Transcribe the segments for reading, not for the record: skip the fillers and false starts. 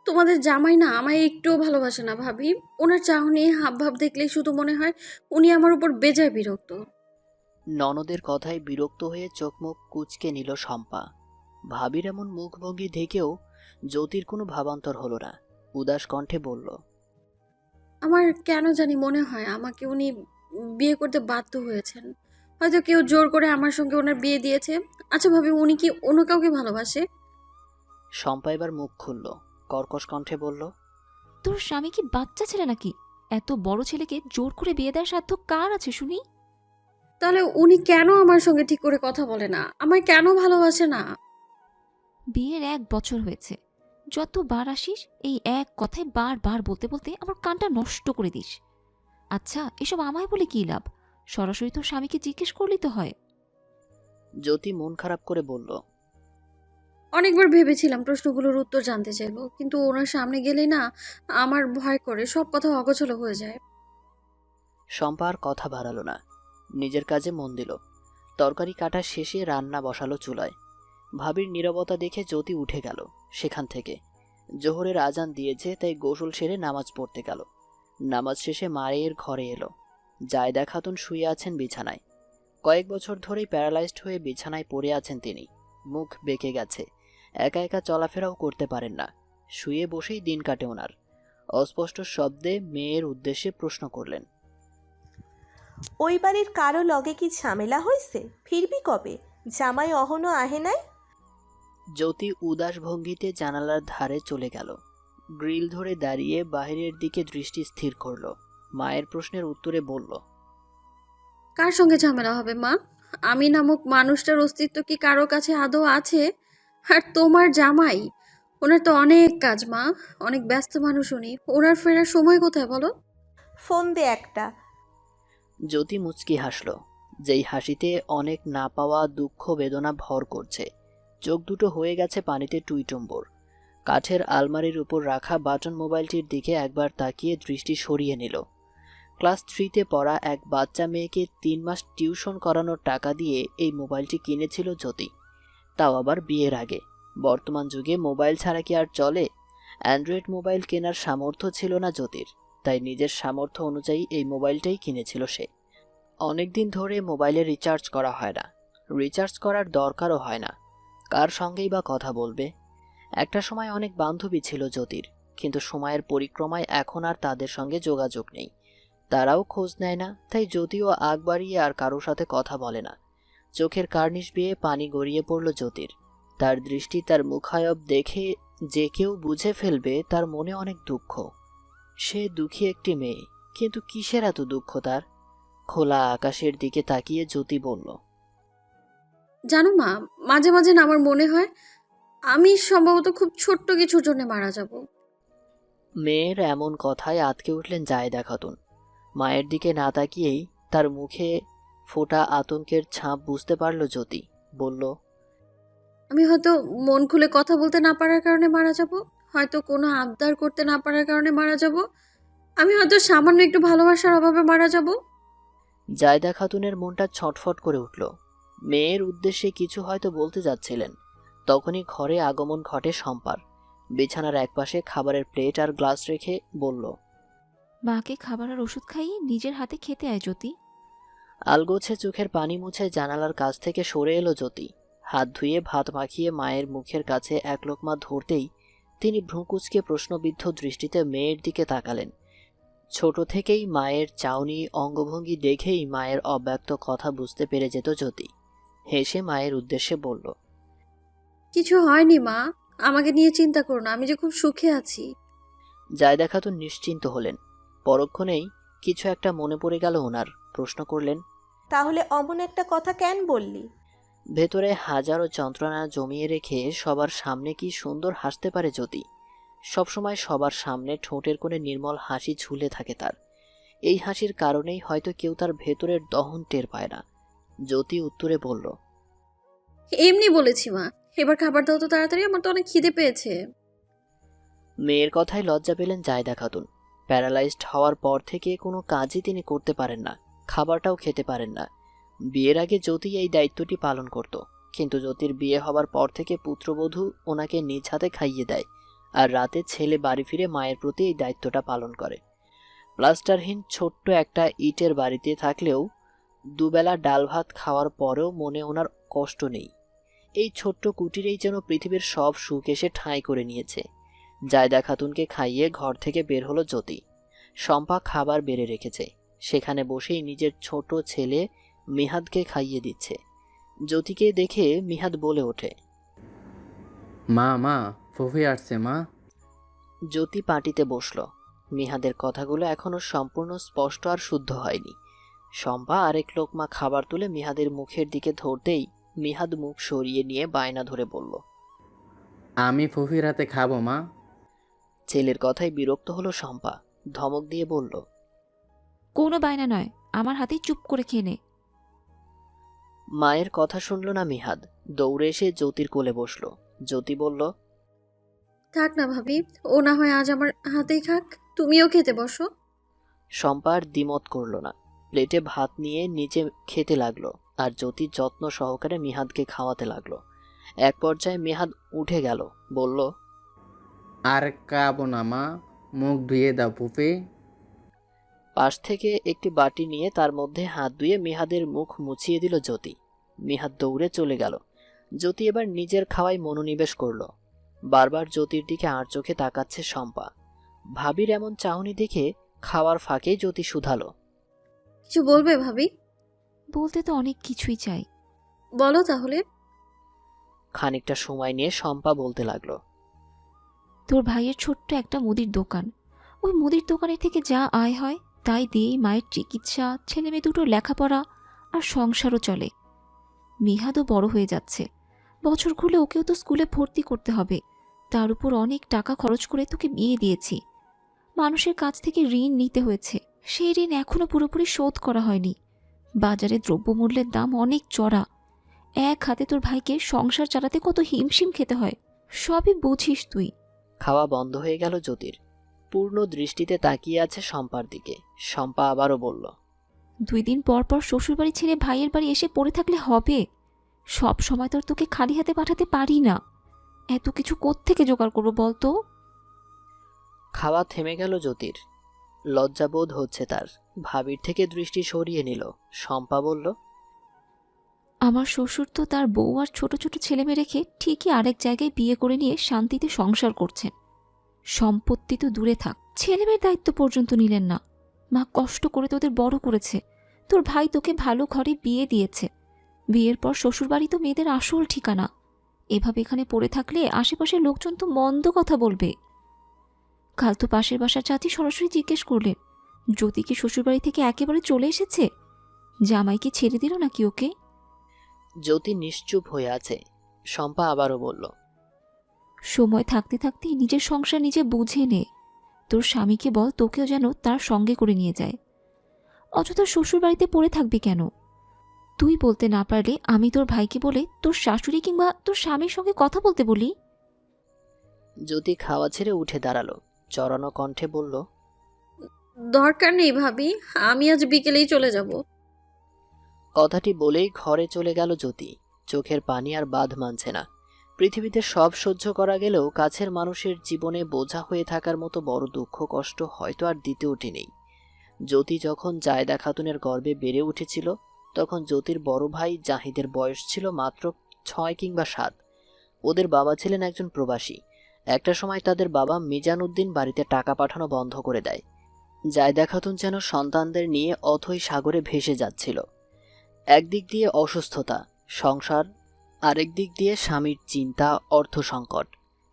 তোমাদের জামাই না আমায় একটুও ভালোবাসে না ভাবি। ওনার চাহনি হাবভাব দেখলেই শুধু মনে হয় উনি আমার উপর বেজায় বিরক্ত। ননদের কথায় বিরক্ত হয়ে চোখ মুখ কুঁচকে নিল শম্পা। ভাবির এমন মুখভঙ্গি দেখেও জ্যোতির কোনো ভাবান্তর হলো না। উদাস কণ্ঠে বলল, আমার কেন জানি মনে হয় আমাকে উনি বিয়ে করতে বাধ্য হয়েছেন। হয়তো কেউ জোর করে আমার সঙ্গে ওনার বিয়ে দিয়েছে। আচ্ছা ভাবি, উনি কি অন্য কাউকে ভালোবাসে? শম্পা এবার মুখ খুলল, কর্কশ কণ্ঠে বলল, তোর স্বামী কি বাচ্চা ছেলে নাকি? এত বড় ছেলেকে জোর করে বিয়ে দেওয়ার সাধ্য কার আছে শুনি? তাহলে উনি কেন আমার সঙ্গে ঠিক করে কথা বলে না, আমায় কেন ভালোবাসে না? বিয়ের 1 বছর হয়েছে, যতবার আসিস এই এক কথায় বারবার বলতে বলতে আমার কানটা নষ্ট করে দিস। আচ্ছা, এসব আমায় বলে কি লাভ? সরাসরি তোর স্বামীকে জিজ্ঞেস করলেই তো হয়। জ্যোতি মন খারাপ করে বলল, অনেকবার ভেবেছিলাম প্রশ্নগুলোর উত্তর জানতে চাইবো, কিন্তু ওনার সামনে গেলেই না আমার ভয় করে সব কথা অগোছালো হয়ে যায়। শম্পা আর কথা বাড়ালো না, নিজের কাজে মন দিল। তরকারি কাটা শেষে রান্না বসালো চুলায়। ভাবির নীরবতা দেখে জ্যোতি উঠে গেল সেখান থেকে। জোহরের আজান দিয়েছে, তাই গোসল সেরে নামাজ পড়তে গেল। নামাজ শেষে মায়ের ঘরে এলো। জায়দা খাতুন শুয়ে আছেন বিছানায়। কয়েক বছর ধরেই প্যারালাইজড হয়ে বিছানায় পড়ে আছেন তিনি। মুখ বেঁকে গেছে, একা একা চলাফেরাও করতে পারেন না। শুয়ে বসেই দিন কাটে ওনার। অস্পষ্ট শব্দে মেয়ের উদ্দেশ্যে প্রশ্ন করলেন, ওই বাড়ির কারো লগে কি ঝামেলা হয়েছে? ফিরবি কবে? জামাই অহনো আহে নাই? জ্যোতি উদাস ভঙ্গিতে জানালার ধারে চলে গেল। গ্রিল ধরে দাঁড়িয়ে বাইরের দিকে দৃষ্টি স্থির করল। মায়ের প্রশ্নের উত্তরে বলল, কার সঙ্গে ঝামেলা হবে মা? আমি নামক মানুষটার অস্তিত্ব কি কারো কাছে আদৌ আছে? আর তোমার জামাই, ওনার তো অনেক কাজ মা, অনেক ব্যস্ত মানুষ উনি। ওনার ফেরার সময় কোথায় বলো? ফোন দে একটা। জ্যোতি মুচকি হাসল, যেই হাসিতে অনেক না পাওয়া দুঃখ বেদনা ভর করছে। চোখ দুটো হয়ে গেছে পানিতে টুইটুম্বর। কাঠের আলমারির উপর রাখা বাটন মোবাইলটির দিকে একবার তাকিয়ে দৃষ্টি সরিয়ে নিল। ক্লাস 3-তে পড়া এক বাচ্চা মেয়েকে 3 মাস টিউশন করানোর টাকা দিয়ে এই মোবাইলটি কিনেছিল জ্যোতি, তাও আবার বিয়ের আগে। বর্তমান যুগে মোবাইল ছাড়া কি আর চলে? অ্যান্ড্রয়েড মোবাইল কেনার সামর্থ্য ছিল না জ্যোতির, তাই নিজের সামর্থ্য অনুযায়ী এই মোবাইলটাই কিনেছিল সে। অনেকদিন ধরে মোবাইলে রিচার্জ করা হয় না, রিচার্জ করার দরকারও হয় না। কার সঙ্গেই বা কথা বলবে? একটা সময় অনেক বান্ধবী ছিল জ্যোতির, কিন্তু সময়ের পরিক্রমায় এখন আর তাদের সঙ্গে যোগাযোগ নেই। তারাও খোঁজ নেয় না, তাই জ্যোতিও আগ বাড়িয়ে আর কারোর সাথে কথা বলে না। চোখের কার্নিশ বেয়ে পানি গড়িয়ে পড়ল জ্যোতির। তার দৃষ্টি, তার মুখায়ব দেখে যে কেউ বুঝে ফেলবে তার মনে অনেক দুঃখ। সে দুঃখী একটি মেয়ে, কিন্তু কিসের এত দুঃখ তার? খোলা আকাশের দিকে তাকিয়ে জ্যোতি বলল, জানো মা, মাঝে মাঝে না আমার মনে হয় আমি সম্ভবত খুব ছোট্ট কিছুর জন্য মারা যাব। মেয়ের এমন কথায় আঁতকে উঠলেন জায়েদা খাতুন। মায়ের দিকে না তাকিয়েই তার মুখে ফোটা আতঙ্কের ছাপ বুঝতে পারল জ্যোতি। বলল, আমি হয়তো মন খুলে কথা বলতে না পারার কারণে মারা যাব, হয়তো কোনো আবদার করতে না পারার কারণে মারা যাব, আমি হয়তো সামান্য একটু ভালোবাসার অভাবে মারা যাব। জায়দা খাতুনের মনটা ছটফট করে উঠল। মেয়ের উদ্দেশ্যে কিছু হয়তো বলতে যাচ্ছিলেন, তখনই ঘরে আগমন ঘটে শম্পার। বিছানার একপাশে খাবারের প্লেট আর গ্লাস রেখে বলল, মাকে খাবার আর ওষুধ খাইয়ে নিজের হাতে খেতে আয় জ্যোতি। আলগোছে চোখের পানি মুছে জানালার কাছ থেকে সরে এলো জ্যোতি। হাত ধুয়ে ভাত মাখিয়ে মায়ের মুখের কাছে এক লোকমা ধরতেই তিনি ভ্রুকুচকে প্রশ্নবিদ্ধ দৃষ্টিতে মেয়ের দিকে তাকালেন। ছোট থেকেই মায়ের চাউনি অঙ্গভঙ্গি দেখেই মায়ের অব্যক্ত কথা বুঝতে পেরে যেত জ্যোতি। হেসে মায়ের উদ্দেশ্যে বলল, কিছু হয়নি মা, আমাকে নিয়ে চিন্তা করো না, আমি যে খুব সুখে আছি। জায়দা খাতুন নিশ্চিন্ত হলেন। পরক্ষণেই কিছু একটা মনে পড়ে গেল ওনার। প্রশ্ন করলেন, তাহলে অমন একটা কথা কেন বললি? ভেতরে হাজারো যন্ত্রণা জমিয়ে রেখে সবার সামনে কি সুন্দর হাসতে পারে জ্যোতি? সবসময় সবার সামনে ঠোঁটের কোণে নির্মল হাসি ঝুলে থাকে তার। এই হাসির কারণেই হয়তো কেউ তার ভেতরের দহন টের পায় না। জ্যোতি উত্তরে বলল, এমনি বলেছি মা, এবার খাবার দাও তো তাড়াতাড়ি, আমার তো অনেক খিদে পেয়েছে। মেয়ের কথায় লজ্জা পেলেন জায়দা খাতুন। প্যারালাইজড হওয়ার পর থেকে কোনো কাজই তিনি করতে পারেন না, খাবারটাও খেতে পারেন না। বিয়ের আগে জ্যোতি এই দায়িত্বটি পালন করত, কিন্তু জ্যোতির বিয়ে হবার পর থেকে পুত্রবধূ ওনাকে নিজ হাতে খাইয়ে দেয় আর রাতে ছেলে বাড়ি ফিরে মায়ের প্রতি এই দায়িত্বটা পালন করে। প্লাস্টারহীন ছোট্ট একটা ইটের বাড়িতে থাকলেও দুবেলা ডাল ভাত খাওয়ার পরেও মনে ওনার কষ্ট নেই। এই ছোট্ট কুটিরেই যেন পৃথিবীর সব সুখ এসে ঠাঁই করে নিয়েছে। জায়দা খাতুনকে খাইয়ে ঘর থেকে বের হলো জ্যোতি। শম্পা খাবার বেড়ে রেখেছে, সেখানে বসেই নিজের ছোট ছেলে মিহাদকে খাইয়ে দিচ্ছে। জ্যোতিকে দেখে মিহাদ বলে ওঠে, মা মা ফুফি আসছে মা। জ্যোতি পাটিতে বসল। মিহাদের কথাগুলো এখনো সম্পূর্ণ স্পষ্ট আর শুদ্ধ হয়নি। শম্পা আরেক লোকমা খাবার তুলে মিহাদের মুখের দিকে ধরতেই মিহাদ মুখ সরিয়ে নিয়ে বায়না ধরে বলল, আমি ফুফির হাতে খাবো মা। ছেলের কথায় বিরক্ত হলো শম্পা, ধমক দিয়ে বলল, কোনো বায়না নয়, আমার হাতেই চুপ করে খেয়ে নে। মায়ের কথা শুনল না মিহাদ, দৌড়ে এসে জ্যোতির কোলে বসল। জ্যোতি বলল, থাক না ভাবি, ও না হয় আজ আমার হাতেই খাক, তুমিও খেতে বসো। শম্পা আর দ্বিমত করল না, প্লেটে ভাত নিয়ে নিচে খেতে লাগলো আর জ্যোতি যত্ন সহকারে মিহাদকে খাওয়াতে লাগলো। এক পর্যায়ে মিহাদ উঠে গেল, বলল, আর খাবো না মা, মুখ ধুয়ে দাও ফুফি। পাশ থেকে একটি বাটি নিয়ে তার মধ্যে হাত ধুয়ে মিহাদের মুখ মুছিয়ে দিল জ্যোতি। মিহাদ দৌড়ে চলে গেল। জ্যোতি এবার নিজের খাওয়ায় মনোনিবেশ করল। বারবার জ্যোতির দিকে আর চোখে তাকাচ্ছে শম্পা। ভাবির এমন চাহনি দেখে খাওয়ার ফাঁকে জ্যোতি শুধালো, কিছু বলবে ভাবি? বলতে তো অনেক কিছুই চাই। বলো তাহলে। খানিকটা সময় নিয়ে শম্পা বলতে লাগলো, তোর ভাইয়ের ছোট্ট একটা মুদির দোকান, ওই মুদির দোকানের থেকে যা আয় হয় তাই দিয়েই মায়ের চিকিৎসা, ছেলে মেয়ে দুটো লেখাপড়া আর সংসারও চলে। মিহাদও বড় হয়ে যাচ্ছে, বছর ঘুরলে ওকেও তো স্কুলে ভর্তি করতে হবে। তার উপর অনেক টাকা খরচ করে তোকে বিয়ে দিয়েছি। মানুষের কাছ থেকে ঋণ নিতে হয়েছে, সেই ঋণ এখনো পুরোপুরি শোধ করা হয়নি। বাজারে দ্রব্যমূল্যের দাম অনেক চড়া। এক হাতে তোর ভাইকে সংসার চালাতে কত হিমশিম খেতে হয়, সবই বুঝিস তুই। খাওয়া বন্ধ হয়ে গেল জ্যোতির। পূর্ণ দৃষ্টিতে তাকিয়ে আছে শম্পার দিকে। শম্পা আবারও বলল, 2 দিন পর পর শ্বশুরবাড়ি ছেড়ে ভাইয়ের বাড়ি এসে পড়ে থাকলে হবে? সব সময় তো আর তোকে খালি হাতে পাঠাতে পারি না। এত কিছু কোত্থেকে জোগাড় করবো বলতো? খাওয়া থেমে গেল জ্যোতির। লজ্জাবোধ হচ্ছে তার। ভাবির থেকে দৃষ্টি সরিয়ে নিল। শম্পা বলল, আমার শ্বশুর তো তার বউ আর ছোট ছোট ছেলেমেয়ে রেখে ঠিকই আরেক জায়গায় বিয়ে করে নিয়ে শান্তিতে সংসার করছেন। সম্পত্তি তো দূরে থাক, ছেলেমেয়ের দায়িত্ব পর্যন্ত নিলেন না। মা কষ্ট করে তোদের বড় করেছে, তোর ভাই তোকে ভালো ঘরে বিয়ে দিয়েছে। বিয়ের পর শ্বশুরবাড়ি তো মেয়েদের আসল ঠিকানা। এভাবে এখানে পড়ে থাকলে আশেপাশের লোকজন তো মন্দ কথা বলবে। কাল তো পাশের বাসার চাচি সরাসরি জিজ্ঞেস করলেন, জ্যোতি কি শ্বশুরবাড়ি থেকে একেবারে চলে এসেছে? জামাই কি ছেড়ে দিল নাকি ওকে? জ্যোতি নিশ্চুপ হয়ে আছে। শম্পা আবারও বলল, সময় থাকতে থাকতেই নিজের সংসার নিজে বুঝে নে। তোর স্বামীকে বল তোকেও যেন তার সঙ্গে করে নিয়ে যায়। অযথা শ্বশুরবাড়িতে পড়ে থাকবি কেন? তুই বলতে না পারলে আমি তোর ভাইকে বলে তোর শাশুড়ি কিংবা তোর স্বামীর সঙ্গে কথা বলতে বলি। জ্যোতি খাওয়া ছেড়ে উঠে দাঁড়ালো। চড়ানো কণ্ঠে বলল, দরকার নেই ভাবি, আমি আজ বিকেলেই চলে যাব। কথাটি বলেই ঘরে চলে গেল জ্যোতি। চোখের পানি আর বাঁধ মানছে না। পৃথিবীতে সব সহ্য করা গেলেও কাছের মানুষের জীবনে বোঝা হয়ে থাকার মতো বড় দুঃখ কষ্ট হয়তো আর দ্বিতীয়টি নেই। জ্যোতি যখন জায়দা খাতুনের গর্ভে বেড়ে উঠেছিল তখন জ্যোতির বড় ভাই জাহিদের বয়স ছিল মাত্র 6 কিংবা 7। ওদের বাবা ছিলেন একজন প্রবাসী। একটা সময় তাদের বাবা মিজান উদ্দিন বাড়িতে টাকা পাঠানো বন্ধ করে দেয়। জায়দা খাতুন যেন সন্তানদের নিয়ে অথই সাগরে ভেসে যাচ্ছিল। একদিক দিয়ে অসুস্থতা, সংসার, আরেক দিক দিয়ে স্বামীর চিন্তা, অর্থ সংকট।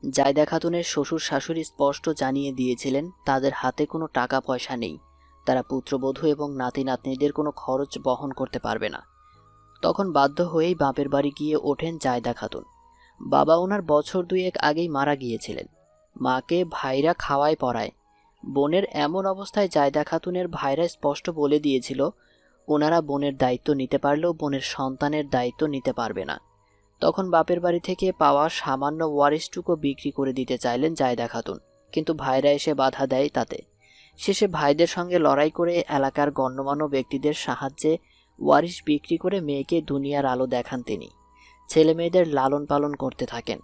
জায়দা খাতুনের শ্বশুর শাশুড়ি স্পষ্ট জানিয়ে দিয়েছিলেন তাদের হাতে কোনো টাকা পয়সা নেই, তারা পুত্রবধূ এবং নাতি নাতনিদের কোনো খরচ বহন করতে পারবে না। তখন বাধ্য হয়েই বাপের বাড়ি গিয়ে ওঠেন জায়দা খাতুন। বাবা ওনার বছর 2 আগেই মারা গিয়েছিলেন। মাকে ভাইরা খাওয়ায় পড়ায়। বোনের এমন অবস্থায় জায়দা খাতুনের ভাইরা স্পষ্ট বলে দিয়েছিল ওনারা বোনের দায়িত্ব নিতে পারলেও বোনের সন্তানের দায়িত্ব নিতে পারবে না। তখন বাপের বাড়ি থেকে পাওয়া সামান্য ওয়ারিশটুকু বিক্রি করে দিতে চাইলেন জায়দা খাতুন, কিন্তু ভাইরা এসে বাধা দেয় তাতে। শেষে ভাইদের সঙ্গে লড়াই করে এলাকার গণ্যমান্য ব্যক্তিদের সাহায্যে ওয়ারিশ বিক্রি করে মেয়েকে দুনিয়ার আলো দেখান তিনি। ছেলে মেয়েদের লালন পালন করতে থাকেন।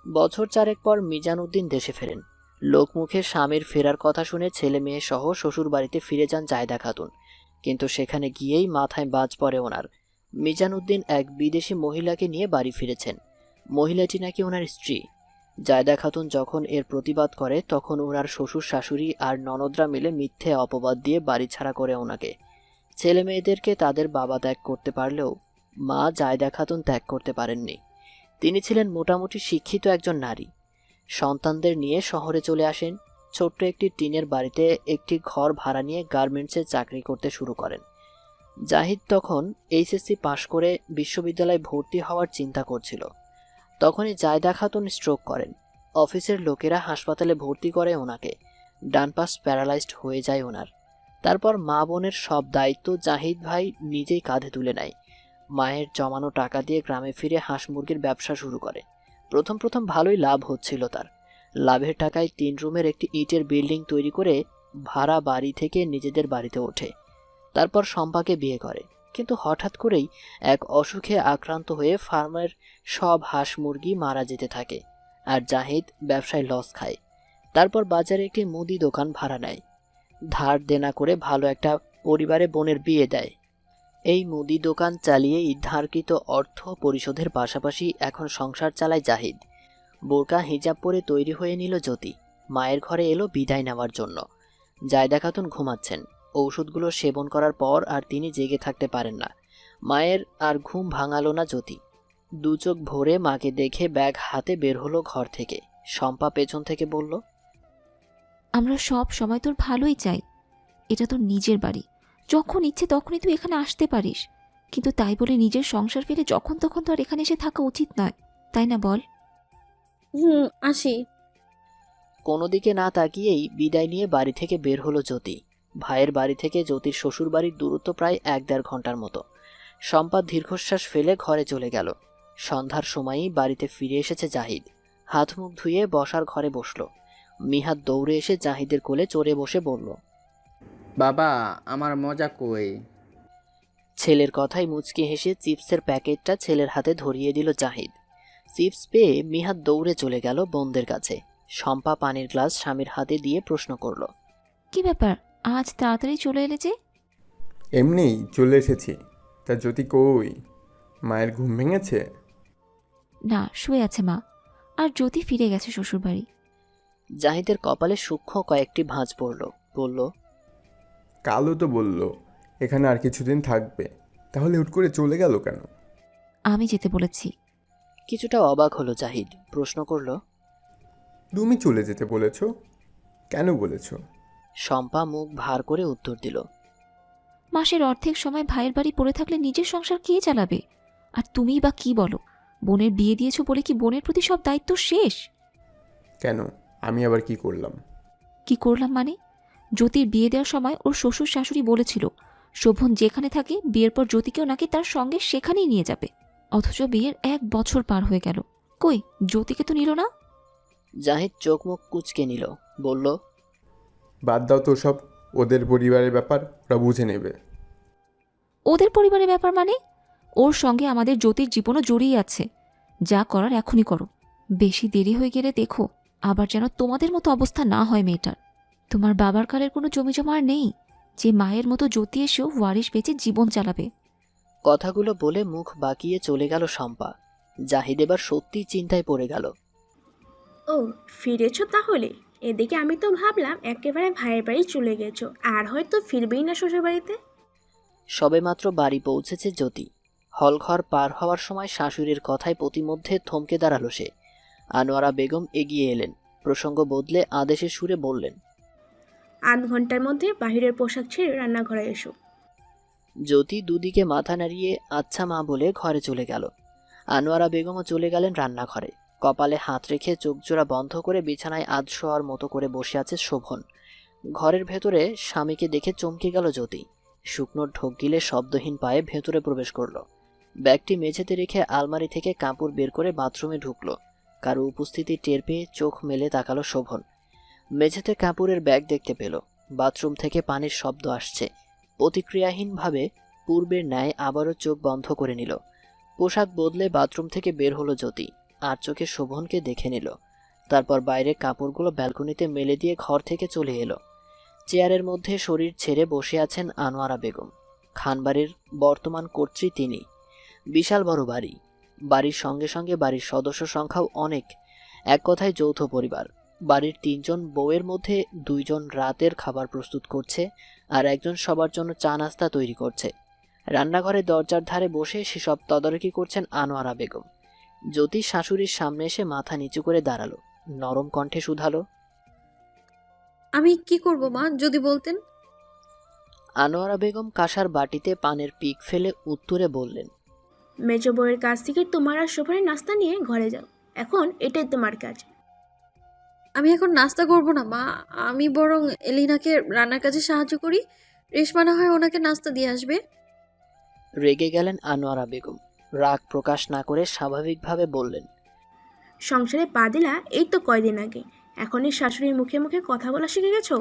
বছর 4 পর মিজান উদ্দিন দেশে ফেরেন। লোকমুখে স্বামীর ফেরার কথা শুনে ছেলে মেয়ে সহ শ্বশুর বাড়িতে ফিরে যান জায়দা খাতুন। কিন্তু সেখানে গিয়েই মাথায় বাজ পড়ে ওনার। মিজান উদ্দিন এক বিদেশি মহিলাকে নিয়ে বাড়ি ফিরেছেন। মহিলাটি নাকি ওনার স্ত্রী। জায়দা খাতুন যখন এর প্রতিবাদ করে তখন ওনার শ্বশুর শাশুড়ি আর ননদরা মিলে মিথ্যে অপবাদ দিয়ে বাড়ি ছাড়া করে ওনাকে। ছেলে মেয়েদেরকে তাদের বাবা ত্যাগ করতে পারলেও মা জায়দা খাতুন ত্যাগ করতে পারেননি। তিনি ছিলেন মোটামুটি শিক্ষিত একজন নারী। সন্তানদের নিয়ে শহরে চলে আসেন। ছোট্ট একটি টিনের বাড়িতে একটি ঘর ভাড়া নিয়ে গার্মেন্টসে চাকরি করতে শুরু করেন। জাহিদ তখন এইচএসসি পাশ করে বিশ্ববিদ্যালয়ে ভর্তি হওয়ার চিন্তা করছিল। তখনই জায়দা খাতুন স্ট্রোক করেন। অফিসের লোকেরা হাসপাতালে ভর্তি করে ওনাকে। ডান পাশ প্যারালাইজড হয়ে যায় ওনার। তারপর মা বোনের সব দায়িত্ব জাহিদ ভাই নিজেই কাঁধে তুলে নেয়। মায়ের জমানো টাকা দিয়ে গ্রামে ফিরে হাঁস মুরগির ব্যবসা শুরু করে। প্রথম প্রথম ভালোই লাভ হচ্ছিল তার। লাভের টাকায় 3 রুমের একটি ইটের বিল্ডিং তৈরি করে ভাড়া বাড়ি থেকে নিজেদের বাড়িতে ওঠে। তারপর শম্পাকে বিয়ে করে। কিন্তু হঠাৎ করেই এক অসুখে আক্রান্ত হয়ে ফার্মের সব হাঁস মুরগি মারা যেতে থাকে, আর জাহিদ ব্যবসায় লস খায়। তারপর বাজারে একটি মুদি দোকান ভাড়া নেয়। ধার দেনা করে ভালো একটা পরিবারে বোনের বিয়ে দেয়। এই মুদি দোকান চালিয়েই ধারকৃত অর্থ পরিশোধের পাশাপাশি এখন সংসার চালায় জাহিদ। বোরকা হিজাব পরে তৈরি হয়ে নিল জ্যোতি। মায়ের ঘরে এলো বিদায় নেওয়ার জন্য। জায়দা খাতুন ঘুমাচ্ছেন। ঔষধগুলো সেবন করার পর আর তিনি জেগে থাকতে পারেন না। মায়ের আর ঘুম ভাঙালো না জ্যোতি। দু চোখ ভরে মাকে দেখে ব্যাগ হাতে বের হলো ঘর থেকে। শম্পা পেছন থেকে বলল, আমরা সব সময় তোর ভালোই চাই। এটা তোর নিজের বাড়ি, যখন ইচ্ছে তখনই তুই এখানে আসতে পারিস। কিন্তু তাই বলে নিজের সংসার ফেলে যখন তখন তো আর এখানে এসে থাকা উচিত নয়, তাই না বল? আসি। কোনো দিকে না তাকিয়েই বিদায় নিয়ে বাড়ি থেকে বের হলো জ্যোতি। ভাইয়ের বাড়ি থেকে জ্যোতির শ্বশুর বাড়ির দূরত্ব প্রায় 1-1.5 ঘন্টার মতো। শম্পা দীর্ঘশ্বাস ফেলে ঘরে চলে গেল। সন্ধ্যার সময়ই বাড়িতে ফিরে এসেছে জাহিদ। হাত মুখ ধুয়ে বসার ঘরে বসলো। মিহাদ দৌড়ে এসে জাহিদের কোলে চড়ে বসে বলল, বাবা, আমার মজা কই? ছেলের কথায় মুচকি হেসে চিপসের প্যাকেটটা ছেলের হাতে ধরিয়ে দিল জাহিদ। চিপস পেয়ে মিহাদ দৌড়ে চলে গেল বোনদের কাছে। শম্পা পানির গ্লাস স্বামীর হাতে দিয়ে প্রশ্ন করল, কি ব্যাপার, আজ তাড়াতাড়ি চলে এলে যে? এমনিই চলে এসেছি। তা জ্যোতি কই? মায়ের ঘুম ভেঙেছে? না, শুয়ে আছে মা। আর জ্যোতি ফিরে গেছে শ্বশুরবাড়ি। জাহিদের কপালে সূক্ষ্ম কয়েকটি ভাঁজ পড়ল। বলল, কালও তো বলল এখানে আর কিছুদিন থাকবে, তাহলে হুট করে চলে গেল কেন? আমি যেতে বলেছি। কিছুটা অবাক হলো জাহিদ। প্রশ্ন করল, তুমি চলে যেতে বলেছ? কেন বলেছ? শম্পা মুখ ভার করে উত্তর দিল, মাসের অর্ধেক সময় ভাইয়ের বাড়ি পড়ে থাকলে নিজের সংসার কে চালাবে? আর তুমিই বা কি বলো? বোনের বিয়ে দিয়েছো বলে কি বোনের প্রতি সব দায়িত্ব শেষ? কেন, আমি আবার কি করলাম? কি করলাম মানে? জ্যোতির বিয়ে দেওয়ার সময় ওর শ্বশুর শাশুড়ি বলেছিল শোভন যেখানে থাকে বিয়ের পর জ্যোতিকেও নাকি তার সঙ্গে সেখানেই নিয়ে যাবে। অথচ বিয়ের 1 বছর পার হয়ে গেল, কই জ্যোতিকে তো নিল না। জাহিদ চোখ মুখ কুঁচকে নিল। বলল, বাদ দাও তো সব, ওদের পরিবারের ব্যাপার, ওরা বুঝে নেবে। ওদের পরিবারের ব্যাপার মানে? ওর সঙ্গে আমাদের জ্যোতির জীবনও জড়িয়ে আছে। যা করার এখনই করো। বেশি দেরি হয়ে গেলে দেখো আবার যেন তোমাদের মতো অবস্থা না হয় মেয়েটার। তোমার বাবার কালের কোনো জমিজমা আর নেই যে মায়ের মতো জ্যোতি এসেও ওয়ারিশ বেঁচে জীবন চালাবে। কথাগুলো বলে মুখ বাঁকিয়ে চলে গেল শম্পা। জাহিদ এবার সত্যি চিন্তায় পড়ে গেল। ও, ফিরেছো তাহলে? এদিকে আমি তো ভাবলাম একেবারে ভাইয়ের বাড়ি চলে গেছো, আর হয়তো ফিরবেই না শ্বশুর বাড়িতে। সবেমাত্র বাড়ি পৌঁছেছে জ্যোতি। হলঘর পার হওয়ার সময় শাশুড়ির কথায় প্রতিমধ্যে থমকে দাঁড়ালো সে। আনোয়ারা বেগম এগিয়ে এলেন। প্রসঙ্গ বদলে আদেশের সুরে বললেন, 8 ঘন্টার মধ্যে বাহিরের পোশাক ছেড়ে রান্নাঘরে এসো। জ্যোতি দুদিকে মাথা নাড়িয়ে আচ্ছা মা বলে ঘরে চলে গেল। আনোয়ারা বেগমও চলে গেলেন রান্নাঘরে। কপালে হাত রেখে চোখজোড়া বন্ধ করে বিছানায় আধশোয়ার মতো করে বসে আছে শোভন। ঘরের ভেতরে স্বামীকে দেখে চমকে গেল জ্যোতি। শুকনো ঢোক গিলে শব্দহীন পায়ে ভেতরে প্রবেশ করলো। ব্যাগটি মেঝেতে রেখে আলমারি থেকে কাপড় বের করে বাথরুমে ঢুকলো। কারো উপস্থিতি টের পেয়ে চোখ মেলে তাকালো শোভন। মেঝেতে কাপড়ের ব্যাগ দেখতে পেল। বাথরুম থেকে পানির শব্দ আসছে। প্রতিক্রিয়াহীনভাবে পূর্বের ন্যায় আবারও চোখ বন্ধ করে নিল। পোশাক বদলে বাথরুম থেকে বের হলো জ্যোতি। আর চোখে শোভনকে দেখে নিল। তারপর বাইরে কাপড়গুলো ব্যালকনিতে মেলে দিয়ে ঘর থেকে চলে এলো। চেয়ারের মধ্যে শরীর ছেড়ে বসে আছেন আনোয়ারা বেগম। খানবাড়ির বর্তমান কর্ত্রী তিনি। বিশাল বড় বাড়ি। বাড়ির সঙ্গে সঙ্গে বাড়ির সদস্য সংখ্যাও অনেক। এক কথায় যৌথ পরিবার। বাড়ির 3 জন বউয়ের মধ্যে 2 জন রাতের খাবার প্রস্তুত করছে, আর একজন সবার জন্য চা নাস্তা তৈরি করছে। রান্নাঘরে দরজার ধারে বসে সেসব তদারকি করছেন আনোয়ারা বেগম। জ্যোতি শাশুড়ির সামনে এসে মাথা নিচু করে দাঁড়ালো, নরম কণ্ঠে শুধালো, আমি কি করব মা, যদি বলতেন। আনোয়ারা বেগম কাঁসার বাটিতে পানের পিক ফেলে উত্তরে বললেন, মেজ বউয়ের কাছ থেকে তোমার আর শোভনের নাস্তা নিয়ে ঘরে যাও। এখন এটাই তোমার কাজ। আমি এখন নাস্তা করব না মা, আমি বরং এলিনাকে রান্নার কাজে সাহায্য করি। রেশমা না হয় ওনাকে নাস্তা দিয়ে আসবে। রেগে গেলেন আনোয়ারা বেগম। রাগ প্রকাশ না করে স্বাভাবিকভাবে বললেন, সংসারে পা দিলা এই তো কয়দিন আগে, এখনই শাশুড়ির মুখে মুখে কথা বলা শিখে গেছো?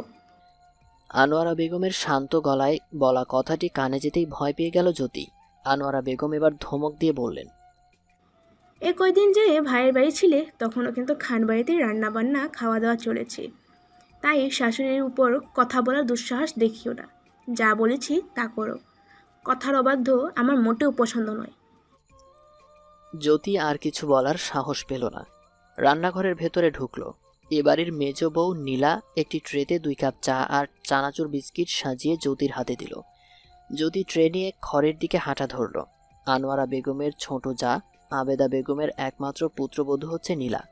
আনোয়ারা বেগমের শান্ত গলায় বলা কথাটি কানে যেতেই ভয় পেয়ে গেল জ্যোতি। আনোয়ারা বেগম এবার ধমক দিয়ে বললেন, এ কয়দিন যে ভাইয়ের বাড়ি ছিলে তখনও কিন্তু খান বাড়িতে রান্না বান্না খাওয়া দাওয়া চলেছে। তাই শাশুড়ির উপর কথা বলার দুঃসাহস দেখিও না। যা বলেছি তা করো। কথার অবাধ্য আমার মোটেও পছন্দ নয়। জ্যোতি আর কিছু বলার সাহস পেল না। রান্নাঘরের ভেতরে ঢুকলো। এবাড়ির মেজ বউ নীলা একটি ট্রেতে 2 কাপ চা আর চানাচুর বিস্কিট সাজিয়ে জ্যোতির হাতে দিল। জ্যোতি ট্রে নিয়ে ঘরের দিকে হাঁটা ধরল। আনোয়ারা বেগমের ছোট জা আবেদা বেগমের একমাত্র পুত্রবধূ হচ্ছে নীলা।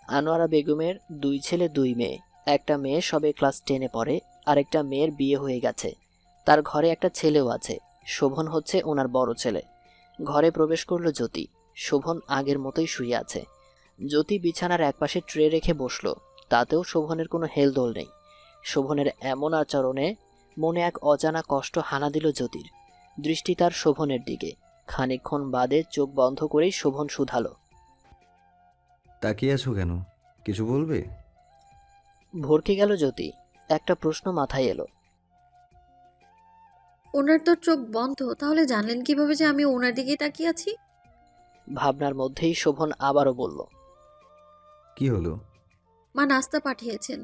আনোয়ারা বেগমের 2 ছেলে 2 মেয়ে। একটা মেয়ে সবে ক্লাস 10-এ পড়ে, আর একটা মেয়ের বিয়ে হয়ে গেছে। তার ঘরে একটা ছেলেও আছে। শোভন হচ্ছে ওনার বড় ছেলে। ঘরে প্রবেশ করলো জ্যোতি। শোভন আগের মতোই শুয়ে আছে। জ্যোতি বিছানার একপাশে ট্রে রেখে বসলো। তাতেও শোভনের কোনো হেলদোল নেই। শোভনের এমন আচরণে মনে এক অজানা কষ্ট হানা দিল জ্যোতির। দৃষ্টি তার শোভনের দিকে। খানিকক্ষণ বাদে চোখ বন্ধ করেই শোভন শুধালো, তাকিয়ে আছো কেন? কিছু বলবে? ভরকে গেল জ্যোতি। একটা প্রশ্ন মাথায় এলো। ওনার তো চোখ বন্ধ, তাহলে জানলেন কিভাবে যে আমি ওনার দিকেই তাকিয়ে আছি? ভাবনার মধ্যেই শোভন আবারও বলল, কি হলো? মা নাস্তা পাঠিয়েছেন।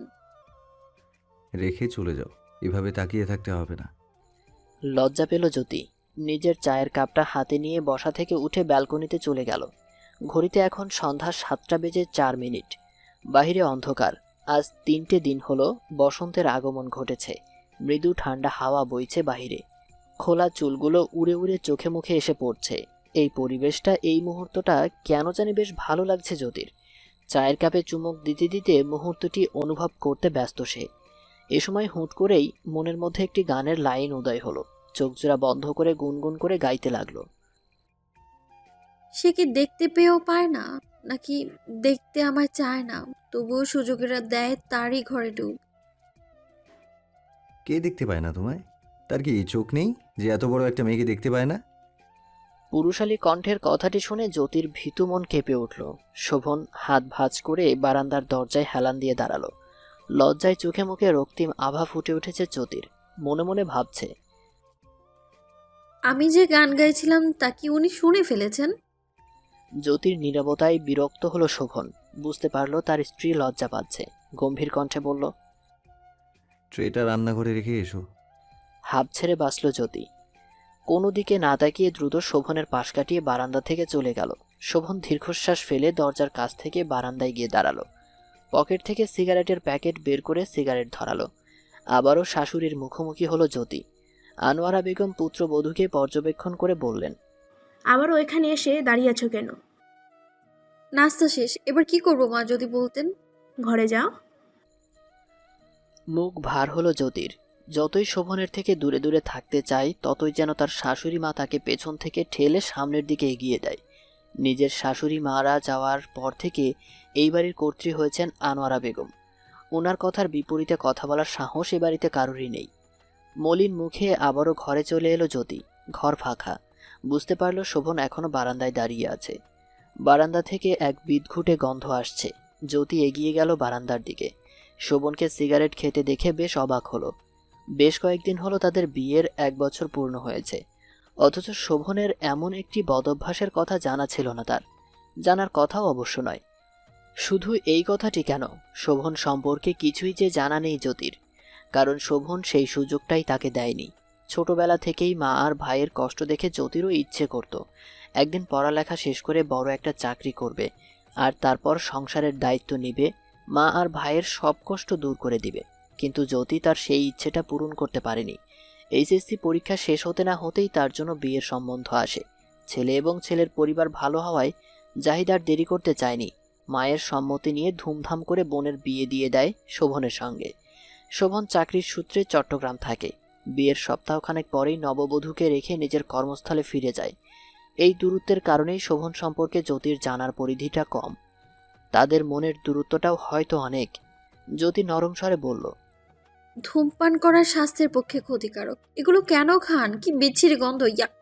রেখে চলে যাও, এভাবে তাকিয়ে থাকতে হবে না। লজ্জা পেল জ্যোতি। নিজের চায়ের কাপটা হাতে নিয়ে বসা থেকে উঠে ব্যালকনিতে চলে গেল। ঘড়িতে এখন সন্ধ্যা 7টা বেজে 4 মিনিট। বাহিরে অন্ধকার। আজ 3টে দিন হলো বসন্তের আগমন ঘটেছে। মৃদু ঠান্ডা হাওয়া বইছে বাহিরে। খোলা চুলগুলো উড়ে উড়ে চোখে মুখে এসে পড়ছে। এই পরিবেশটা, এই মুহূর্তটা কেন জানি বেশ ভালো লাগছে জ্যোতির। চায়ের কাপে চুমুক দিতে দিতে মুহূর্তটি অনুভব করতে ব্যস্ত সে। এ সময় হুট করেই মনের মধ্যে একটি গানের লাইন উদয় হলো। চোখজোড়া বন্ধ করে গুনগুন করে গাইতে লাগলো। সে কি দেখতে পেয়েও পায় না, নাকি দেখতে আমায় চায় না, তবুও সুযোগেরা দেয় তারই ঘরে ঢুক। কে দেখতে পায় না তোমায়? তার কি চোখ নেই যে এত বড় একটা মেয়েকে দেখতে পায় না? পুরুষালী কণ্ঠের কথাটি শুনে জ্যোতির ভীতু মন কেঁপে উঠল। শোভন হাত ভাঁজ করে বারান্দার দরজায় হেলান দিয়ে দাঁড়ালো। লজ্জায় চোখে মুখে রক্তিম আভা ফুটে উঠেছে জ্যোতির। মনে মনে ভাবছে, আমি যে গান গাইছিলাম তা কি উনি শুনে ফেলেছেন? জ্যোতির নীরবতায় বিরক্ত হলো শোভন। বুঝতে পারলো তার স্ত্রী লজ্জা পাচ্ছে। গম্ভীর কণ্ঠে বলল, ট্রেটা রান্নাঘরে রেখে এসো। হাঁপ ছেড়ে বাঁচল জ্যোতি। কোনো দিকে না তাকিয়ে দ্রুত শোভনের পাশ কাটিয়ে বারান্দা থেকে চলে গেল। শোভন দীর্ঘশ্বাস ফেলে দরজার কাছ থেকে বারান্দায় গিয়ে দাঁড়ালো। পকেট থেকে সিগারেটের প্যাকেট বের করে সিগারেট ধরালো। আবারও শাশুড়ির মুখোমুখি হলো জ্যোতি। আনোয়ারা বেগম পুত্রবধূকে পর্যবেক্ষণ করে বললেন, আবারও এখানে এসে দাঁড়িয়ে আছো কেন? নাস্তা শেষ, এবার কি করবো মা, যদি বলতেন। ঘরে যাও। মুখ ভার হলো জ্যোতির। যতই শোভনের থেকে দূরে দূরে থাকতে চায়, ততই যেন তার শাশুড়ি মা তাকে পেছন থেকে ঠেলে সামনের দিকে এগিয়ে দেয়। নিজের শাশুড়ি মারা যাওয়ার পর থেকে এই বাড়ির কর্ত্রী হয়েছেন আনোয়ারা বেগম। ওনার কথার বিপরীতে কথা বলার সাহস এ বাড়িতে কারোরই নেই। মলিন মুখে আবারও ঘরে চলে এলো জ্যোতি। ঘর ফাঁকা। বুঝতে পারল শোভন এখনো বারান্দায় দাঁড়িয়ে আছে। বারান্দা থেকে এক বিদঘুটে গন্ধ আসছে। জ্যোতি এগিয়ে গেল বারান্দার দিকে। শোভনকে সিগারেট খেতে দেখে বেশ অবাক হলো। বেশ কয়েকদিন হলো তাদের বিয়ের 1 বছর পূর্ণ হয়েছে, অথচ শোভনের এমন একটি বদঅভ্যাসের কথা জানা ছিল না তার। জানার কথাও অবশ্য নয়। শুধু এই কথাটি কেন, শোভন সম্পর্কে কিছুই যে জানা নেই জ্যোতির, কারণ শোভন সেই সুযোগটাই তাকে দেয়নি। ছোটবেলা থেকেই মা আর ভাইয়ের কষ্ট দেখে জ্যোতিরও ইচ্ছে করত একদিন পড়ালেখা শেষ করে বড় একটা চাকরি করবে, আর তারপর সংসারের দায়িত্ব নিবে, মা আর ভাইয়ের সব কষ্ট দূর করে দিবে। কিন্তু জ্যোতি তার সেই ইচ্ছেটা পূরণ করতে পারেনি। এইচএসসি পরীক্ষা শেষ হতে না হতেই তার জন্য বিয়ের সম্বন্ধ আসে। ছেলে এবং ছেলের পরিবার ভালো হওয়ায় জাহিদার দেরি করতে চায়নি। মায়ের সম্মতি নিয়ে ধুমধাম করে বোনের বিয়ে দিয়ে দেয় শোভনের সঙ্গে। শোভন চাকরির সূত্রে চট্টগ্রাম থাকে। বিয়ের সপ্তাহখানেক পরেই নববধূকে রেখে নিজের কর্মস্থলে ফিরে যায়। এই দূরত্বের কারণেই শোভন সম্পর্কে জ্যোতির জানার পরিধিটা কম। তাদের মনের দূরত্বটাও হয়তো অনেক। জ্যোতি নরম স্বরে বলল, ধূমপান করা স্বাস্থ্যের পক্ষে ক্ষতিকারক। এগুলো কেন খান? কি বিচ্ছিরি গন্ধ, ইয়াক।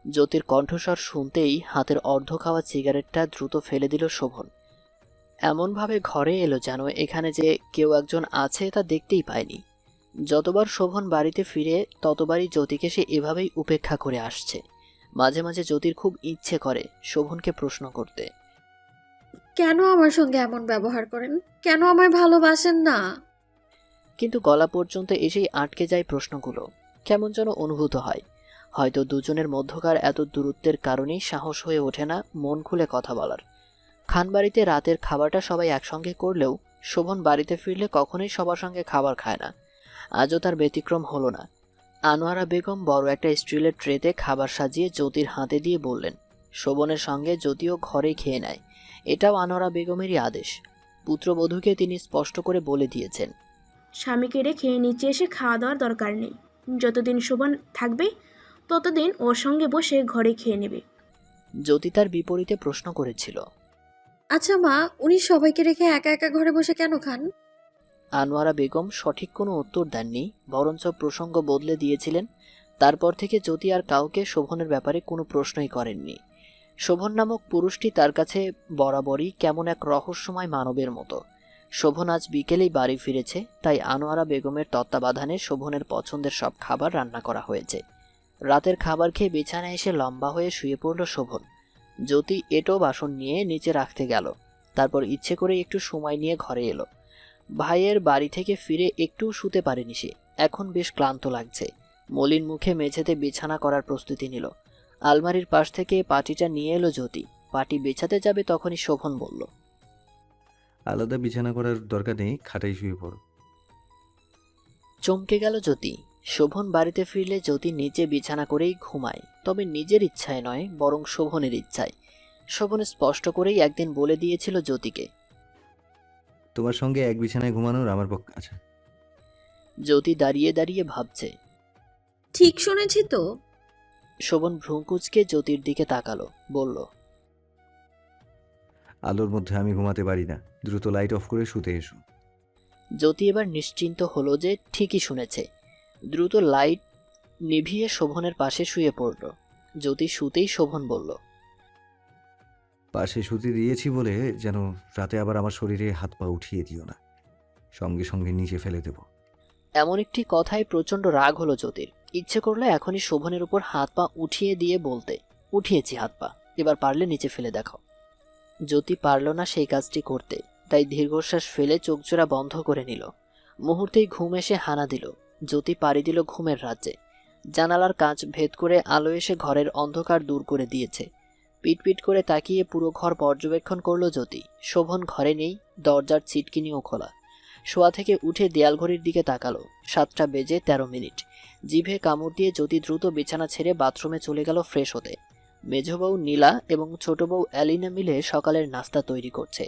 জ্যোতির কণ্ঠস্বর শুনতেই হাতের অর্ধ খাওয়া সিগারেটটা দ্রুত ফেলে দিল শোভন। এমনভাবে ঘরে এলো যেন এখানে যে কেউ একজন আছে তা দেখতেই পায়নি। যতবার শোভন বাড়িতে ফিরে ততবারই জ্যোতিকে সে এভাবেই উপেক্ষা করে আসছে। মাঝে মাঝে জ্যোতির খুব ইচ্ছে করে শোভনকে প্রশ্ন করতে, কেন আমার সঙ্গে এমন ব্যবহার করেন? কেন আমায় ভালোবাসেন না? কিন্তু গলা পর্যন্ত এসেই আটকে যায় প্রশ্নগুলো। কেমন যেন অনুভূত হয়, হয়তো দুজনের মধ্যকার এত দূরত্বের কারণেই সাহস হয়ে ওঠে না মন খুলে কথা বলার। খানবাড়িতে রাতের খাবারটা সবাই একসঙ্গে করলেও শোভন বাড়িতে ফিরলে কখনোই সবার সঙ্গে খাবার খায় না। আজও তার ব্যতিক্রম হলো না। আনোয়ারা বেগম বড় একটা স্টিলের ট্রেতে খাবার সাজিয়ে জ্যোতির হাতে দিয়ে বললেন, শোভনের সঙ্গে জ্যোতিও ঘরে খেয়ে নেয়। এটাও আনোয়ারা বেগমেরই আদেশ। পুত্রবধূকে তিনি স্পষ্ট করে বলে দিয়েছেন, স্বামীকে রেখে নিচে এসে খাওয়া দাওয়ার দরকার নেই। যতদিন শোভন থাকবে ততদিন ওর সঙ্গে বসে ঘরে খেয়ে নেবে। জ্যোতি তার বিপরীতে প্রশ্ন করেছিল। আচ্ছা মা, উনি সবাইকে রেখে একা একা ঘরে বসে কেন খান? আনোয়ারা বেগম সঠিক কোনো উত্তর দেননি, বরঞ্চ প্রসঙ্গ বদলে দিয়েছিলেন। তারপর থেকে জ্যোতি আর কাউকে শোভনের ব্যাপারে কোনো প্রশ্নই করেননি। শোভন নামক পুরুষটি তার কাছে বরাবরই কেমন এক রহস্যময় মানবের মতো। শোভন আজ বিকেলেই বাড়ি ফিরেছে, তাই আনোয়ারা বেগমের তত্ত্বাবধানে শোভনের পছন্দের সব খাবার রান্না করা হয়েছে। রাতের খাবার খেয়ে বিছানায় এসে লম্বা হয়ে শুয়ে পড়ল শোভন। জ্যোতি এঁটো বাসন নিয়ে নিচে রাখতে গেল, তারপর ইচ্ছে করে একটু সময় নিয়ে ঘরে এলো। ভাইয়ের বাড়ি থেকে ফিরে একটুও শুতে পারেনি সে। এখন বেশ ক্লান্ত লাগছে। মলিন মুখে মেঝেতে বিছানা করার প্রস্তুতি নিল। আলমারির পাশ থেকে পাটিটা নিয়ে এলো জ্যোতি। পাটি বেছাতে যাবে তখনই শোভন বলল, আলাদা বিছানা করার দরকার নেই, খাটাই শুয়ে পড়ো। চমকে গেল জ্যোতি। শোভন বাড়িতে ফিরলে জ্যোতি নিচে বিছানা করেই ঘুমায়, তবে নিজের ইচ্ছায় নয়, বরং শোভনের ইচ্ছায়। শোভন স্পষ্ট করেই একদিন বলে দিয়েছিল জ্যোতিকে, তোমার সঙ্গে এক বিছানায় ঘুমানোর আমার পক্ষে আছে। জ্যোতি দাঁড়িয়ে দাঁড়িয়ে ভাবছে। ঠিক শুনেছি তো? শোভন ভ্রুকুঁচকে জ্যোতির দিকে তাকালো, বলল, আলোর মধ্যে আমি ঘুমাতে পারি না, দ্রুত লাইট অফ করে শুতে এসো। জ্যোতি এবার নিশ্চিন্ত হলো যে ঠিকই শুনেছে। দ্রুত লাইট নিভিয়ে শোভনের পাশে শুয়ে পড়ল। জ্যোতি শুতেই শোভন বলল, পাশে শুতে দিয়েছি বলে যেন রাতে আবার আমার শরীরে হাত পা উঠিয়ে দিও না, সঙ্গে সঙ্গে নিচে ফেলে দেব। এমন একটি কথায় প্রচণ্ড রাগ হলো জ্যোতির। ইচ্ছে করলো এখনই শোভনের উপর হাত পা উঠিয়ে দিয়ে বলতে, উঠিয়েছি হাত পা, এবার পারলে নিচে ফেলে দেখো। জ্যোতি পারল না সেই কাজটি করতে, তাই দীর্ঘশ্বাস ফেলে চোখজোড়া বন্ধ করে নিল। মুহূর্তেই ঘুম এসে হানা দিল। জ্যোতি পাড়ি দিল ঘুমের রাজ্যে। জানালার কাঁচ ভেদ করে আলো এসে ঘরের অন্ধকার দূর করে দিয়েছে। পিটপিট করে তাকিয়ে পুরো ঘর পর্যবেক্ষণ করল জ্যোতি। শোভন ঘরে নেই, দরজার ছিটকিনিও খোলা। শোয়া থেকে উঠে দেয়াল ঘড়ির দিকে তাকালো। 7টা বেজে 13 মিনিট। জিভে কামড় দিয়ে জ্যোতি দ্রুত বিছানা ছেড়ে বাথরুমে চলে গেল ফ্রেশ হতে। মেঝো বউ নীলা এবং ছোট বউ অ্যালিনা মিলে সকালের নাস্তা তৈরি করছে।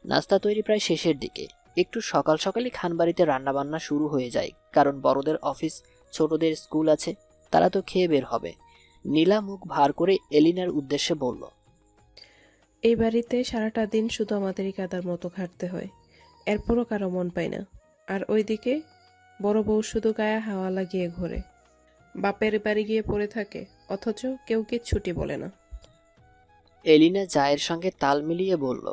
নাস্তা তৈরি প্রায় শেষের দিকে। একটু সকাল সকালই খানবাড়িতে রান্নাবান্না শুরু হয়ে যায়, কারণ বড়দের অফিস, ছোটদের স্কুল আছে, তারা তো খেয়ে বের হবে। নীলা মুখ ভার করে এলিনার উদ্দেশ্যে বলল, এই বাড়িতে সারাটা দিন শুধু আমাদেরই কাদার মতো খাটতে হয়, এরপরও কারো মন পায় না। আর ওইদিকে বড় বউ শুধু গায়ে হাওয়া লাগিয়ে ঘোরে, বাপের বাড়ি গিয়ে পড়ে থাকে, অথচ কেউ ছুটি বলে না। এলিনা জায়ের সঙ্গে তাল মিলিয়ে বলল,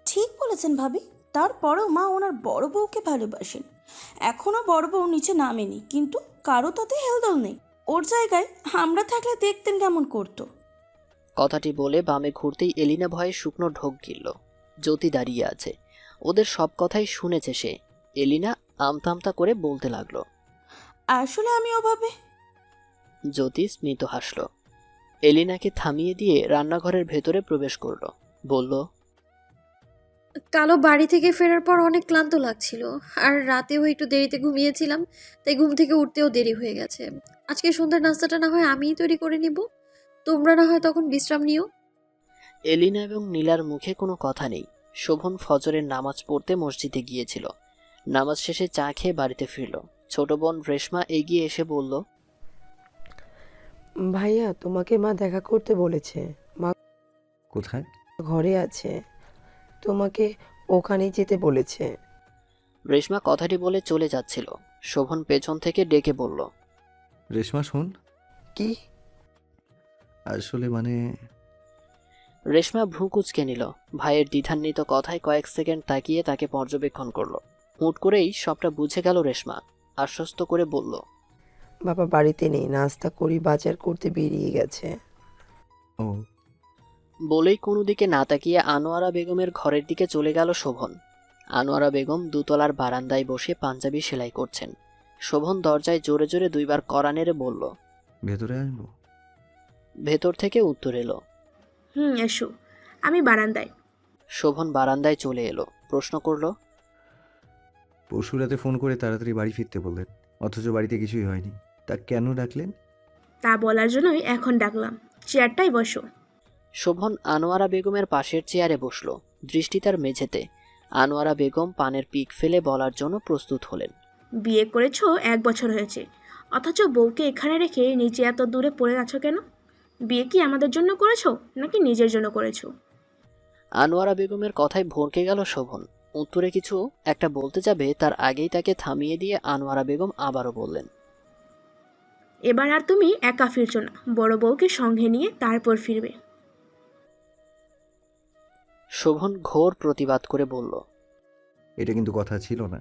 ঠিক বলেছেন ভাবি। তারপরেও মা ওনার বড় বউকে ভালোবাসেন। এখনও বড় বউ নিচে নামেনি, কিন্তু কারো তাতে হেলদোল নেই। ওর জায়গায় আমরা থাকলে দেখতেন কেমন করতো। কথাটি বলে বামে ঘুরতেই এলিনা ভয়ে শুকনো ঢোক গিলল। জ্যোতি দাঁড়িয়ে আছে, ওদের সব কথাই শুনেছে সে। এলিনা আমতামতা করে বলতে লাগলো। আসলে আমি ওভাবে জ্যোতি স্মিত হাসল। এলিনাকে থামিয়ে দিয়ে রান্নাঘরের ভেতরে প্রবেশ করল। বলল, কালো বাড়ি থেকে ফেরার পর অনেক ক্লান্ত লাগছিল, আর রাতেও একটু দেরিতে ঘুমিয়েছিলাম, তাই ঘুম থেকে উঠতেও দেরি হয়ে গেছে। আজকে সন্ধ্যার নাস্তাটা না হয় আমিই তৈরি করে নিব, তোমরা না হয় তখন বিশ্রাম নিও। এলিনা এবং নীলার মুখে কোনো কথা নেই। শোভন ফজরের নামাজ পড়তে মসজিদে গিয়েছিল। নামাজ শেষে চা খেয়ে বাড়িতে ফিরল। ছোট বোন রেশমা এগিয়ে এসে বলল, ভাইয়া, তোমাকে মা দেখা করতে বলেছে। মা কোথায়? ঘরে আছে, তোমাকে ওখানে যেতে বলেছে। রেশমা কথাটি বলে চলে যাচ্ছিল। শোভন পেছন থেকে ডেকে বলল, রেশমা শোন। কি? আসলে রেশমা ভ্রু কুঁচকে নিল। ভাইয়ের দ্বিধান্বিত কথায় কয়েক সেকেন্ড তাকিয়ে তাকে পর্যবেক্ষণ করলো। হুট করেই সবটা বুঝে গেল রেশমা। আশ্বস্ত করে বলল, বাবা বাড়িতে নেই, নাস্তা করি বাজার করতে বেরিয়ে গেছে। ও, বলেই কোনো দিকে না তাকিয়ে আনোয়ারা বেগমের ঘরের দিকে চলে গেল শোভন। আনোয়ারা বেগম দোতলার বারান্দায় বসে পাঞ্জাবি সেলাই করছেন। শোভন দরজায় জোরে জোরে দুইবার কড়া নেড়ে বলল, ভেতরে আসবো? ভেতর থেকে উত্তর এলো, এসো, আমি বারান্দায়। শোভন বারান্দায় চলে এলো। প্রশ্ন করল, পরশু রাতে ফোন করে তাড়াতাড়ি বাড়ি ফিরতে বললেন, অথচ বাড়িতে কিছুই হয়নি। তা কেন ডাকলেন? তা বলার জন্যই এখন ডাকলাম, চেয়ারটাই বসো। শোভন আনোয়ারা বেগমের পাশের চেয়ারে বসল। দৃষ্টি তার মেঝেতে। আনোয়ারা বেগম পানের পিক ফেলে বলার জন্য প্রস্তুত হলেন, বিয়ে করেছো 1 বছর হয়েছে, অথচ বউকে এখানে রেখে নিচে এত দূরে পড়ে আছো কেন? বিয়ে কি আমাদের জন্য করেছো নাকি নিজের জন্য করেছো? আনোয়ারা বেগমের কথায় ভড়কে গেল শোভন। উত্তরে কিছু একটা বলতে যাবে তার আগেই তাকে থামিয়ে দিয়ে আনোয়ারা বেগম আবারও বললেন, এবার আর তুমি একা ফিরছো না, বড় বউকে সঙ্গে নিয়ে তারপর ফিরবে। শোভন ঘোর প্রতিবাদ করে বলল, এটা কিন্তু কথা ছিল না।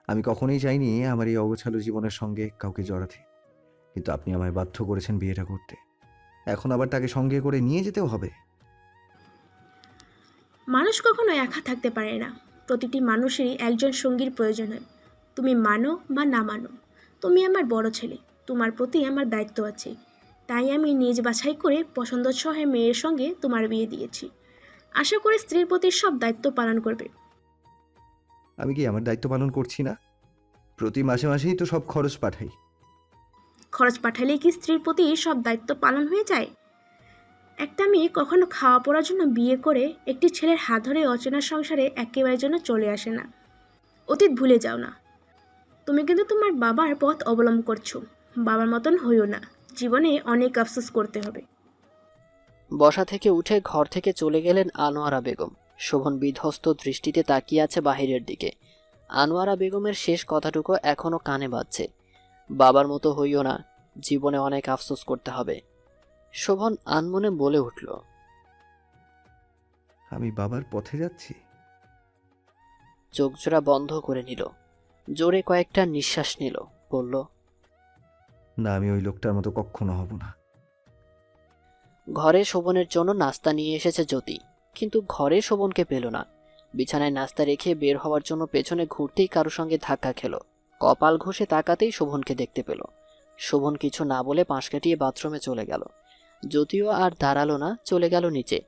আমি কখনোই চাইনি আমার এই অগোছালো জীবনের সঙ্গে কাউকে জড়াতে, কিন্তু আপনি আমায় বাধ্য করেছেন বিয়েটা করতে। এখন আবার তাকে সঙ্গে করে নিয়ে যেতেও হবে? মানুষ কখনো একা থাকতে পারে না, প্রতিটি মানুষেরই একজন সঙ্গীর প্রয়োজন হয়। তুমি মানো বা না মানো, তুমি আমার বড় ছেলে, তোমার প্রতি আমার দায়িত্ব আছে। তাই আমি নিজ বাছাই করে পছন্দসহ মেয়ের সঙ্গে তোমার বিয়ে দিয়েছি। আশা করি স্ত্রীর প্রতি সব দায়িত্ব পালন করবে। আমি কি আমার দায়িত্ব পালন করছি না? প্রতি মাসে মাসেই তো সব খরচ পাঠাই। খরচ পাঠালে কি স্ত্রীর প্রতি সব দায়িত্ব পালন হয়ে যায়? একটা মেয়ে কখনো খাওয়া পড়ার জন্য বিয়ে করে একটি ছেলের হাত ধরে অচেনা সংসারে একেবারে জন্য চলে আসে না। অতীত ভুলে যাও না। তুমি কিন্তু তোমার বাবার পথ অবলম্বন করছো, বাবার মতন হইও না, জীবনে অনেক আফসোস করতে হবে। বসা থেকে উঠে ঘর থেকে চলে গেলেন আনোয়ারা বেগম। শোভন বিধ্বস্ত দৃষ্টিতে তাকিয়ে আছে বাহিরের দিকে। আনোয়ারা বেগমের শেষ কথাটুকু এখনো কানে বাজছে, বাবার মতো হইও না, জীবনে অনেক আফসোস করতে হবে। শোভন আনমনে বলে উঠল, আমি বাবার পথে যাচ্ছি? চোখজোড়া বন্ধ করে নিল, জোরে কয়েকটা নিঃশ্বাস নিল, বলল, না, আমি ওই লোকটার মতো কখনো হব না। ঘরে শোভনের জন্য নাস্তা নিয়ে এসেছে জ্যোতি, কিন্তু ঘরে শোভনকে পেল না। বিছানায় নাস্তা রেখে বের হওয়ার জন্য পেছনে ঘুরতেই কারো সঙ্গে ধাক্কা খেল। কপাল ঘষে তাকাতেই শোভনকে দেখতে পেল। শোভন কিছু না বলে পাশ কাটিয়ে বাথরুমে চলে গেল। জ্যোতিও আর দাঁড়ালো না, চলে গেল নিচে।